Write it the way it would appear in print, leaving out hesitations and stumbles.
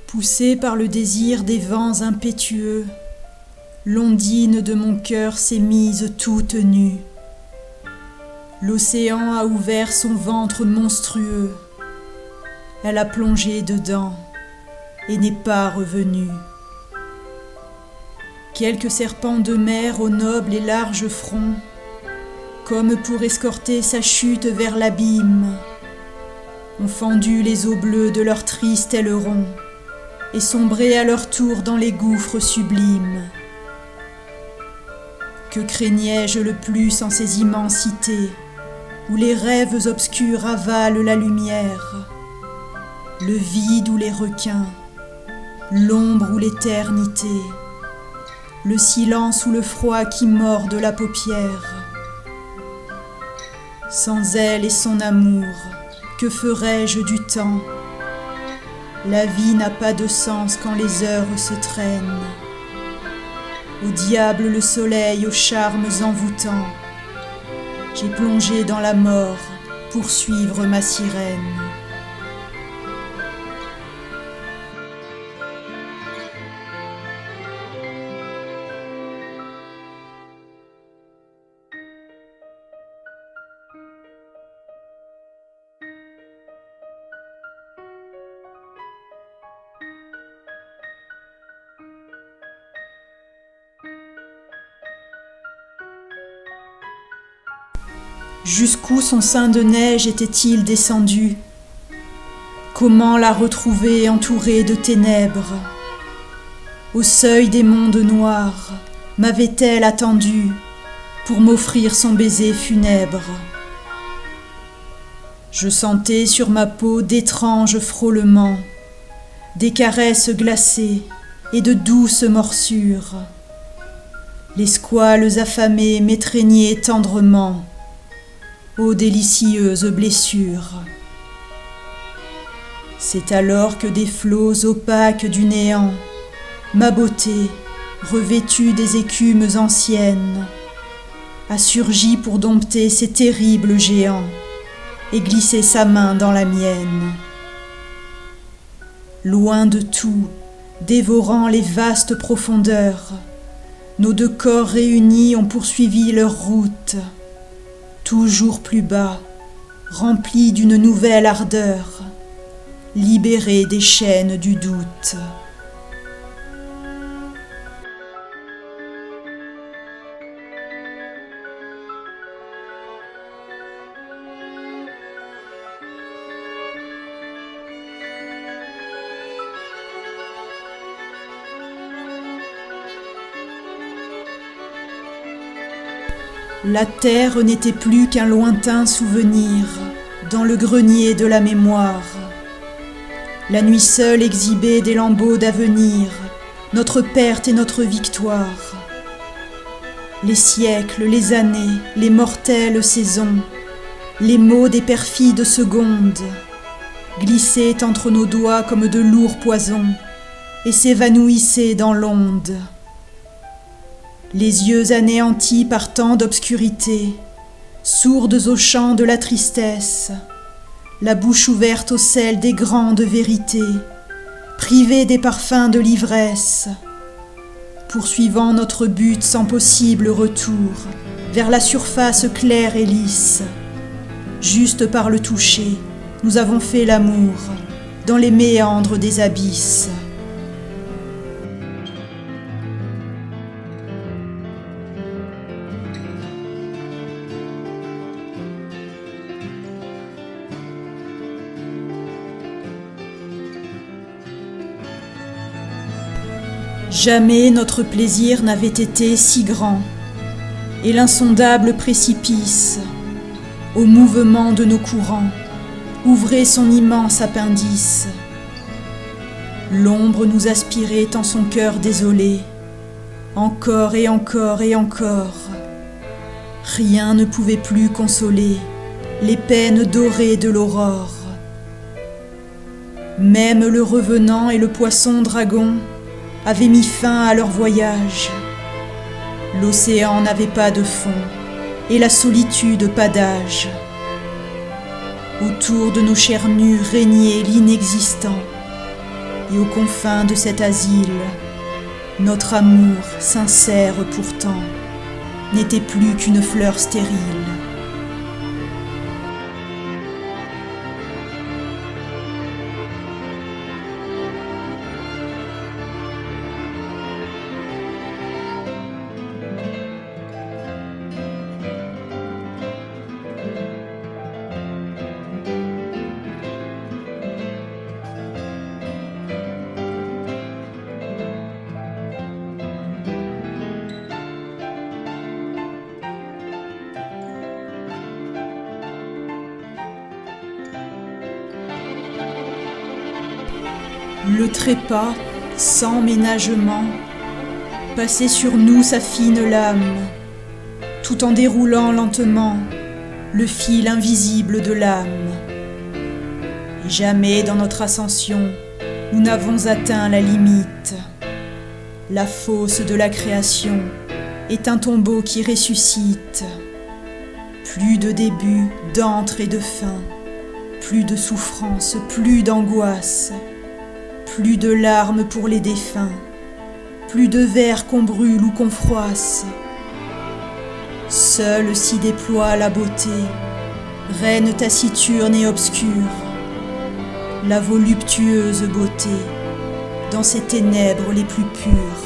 Poussée par le désir des vents impétueux, l'ondine de mon cœur s'est mise toute nue. L'océan a ouvert son ventre monstrueux. Elle a plongé dedans et n'est pas revenue. Quelques serpents de mer au noble et large front, comme pour escorter sa chute vers l'abîme, ont fendu les eaux bleues de leurs tristes ailerons et sombré à leur tour dans les gouffres sublimes. Que craignais-je le plus en ces immensités, où les rêves obscurs avalent la lumière, le vide ou les requins, l'ombre ou l'éternité, le silence ou le froid qui mord de la paupière. Sans elle et son amour, que ferais-je du temps? La vie n'a pas de sens quand les heures se traînent. Au diable le soleil aux charmes envoûtants, j'ai plongé dans la mort pour suivre ma sirène. Jusqu'où son sein de neige était-il descendu? Comment la retrouver entourée de ténèbres? Au seuil des mondes noirs, m'avait-elle attendu pour m'offrir son baiser funèbre? Je sentais sur ma peau d'étranges frôlements, des caresses glacées et de douces morsures. Les squales affamés m'étreignaient tendrement, ô délicieuses blessures. C'est alors que des flots opaques du néant, ma beauté, revêtue des écumes anciennes, a surgi pour dompter ces terribles géants et glisser sa main dans la mienne. Loin de tout, dévorant les vastes profondeurs, nos deux corps réunis ont poursuivi leur route, toujours plus bas, remplis d'une nouvelle ardeur, libérés des chaînes du doute. La terre n'était plus qu'un lointain souvenir dans le grenier de la mémoire. La nuit seule exhibait des lambeaux d'avenir, notre perte et notre victoire. Les siècles, les années, les mortelles saisons, les mots des perfides secondes, glissaient entre nos doigts comme de lourds poisons et s'évanouissaient dans l'onde. Les yeux anéantis par tant d'obscurité, sourdes au chant de la tristesse, la bouche ouverte au sel des grandes vérités, privés des parfums de l'ivresse, poursuivant notre but sans possible retour, vers la surface claire et lisse. Juste par le toucher, nous avons fait l'amour, dans les méandres des abysses. Jamais notre plaisir n'avait été si grand, et l'insondable précipice, au mouvement de nos courants, ouvrait son immense appendice. L'ombre nous aspirait en son cœur désolé, encore et encore et encore. Rien ne pouvait plus consoler les peines dorées de l'aurore. Même le revenant et le poisson dragon avaient mis fin à leur voyage. L'océan n'avait pas de fond et la solitude pas d'âge. Autour de nos chairs nues régnait l'inexistant. et aux confins de cet asile, notre amour, sincère pourtant, n'était plus qu'une fleur stérile. Le trépas, sans ménagement, passait sur nous sa fine lame, tout en déroulant lentement le fil invisible de l'âme. Et jamais dans notre ascension, nous n'avons atteint la limite. La fosse de la création est un tombeau qui ressuscite. Plus de début, d'entre et de fin, plus de souffrance, plus d'angoisse. Plus de larmes pour les défunts, plus de vers qu'on brûle ou qu'on froisse. Seule s'y déploie la beauté, reine taciturne et obscure, la voluptueuse beauté, dans ses ténèbres les plus pures.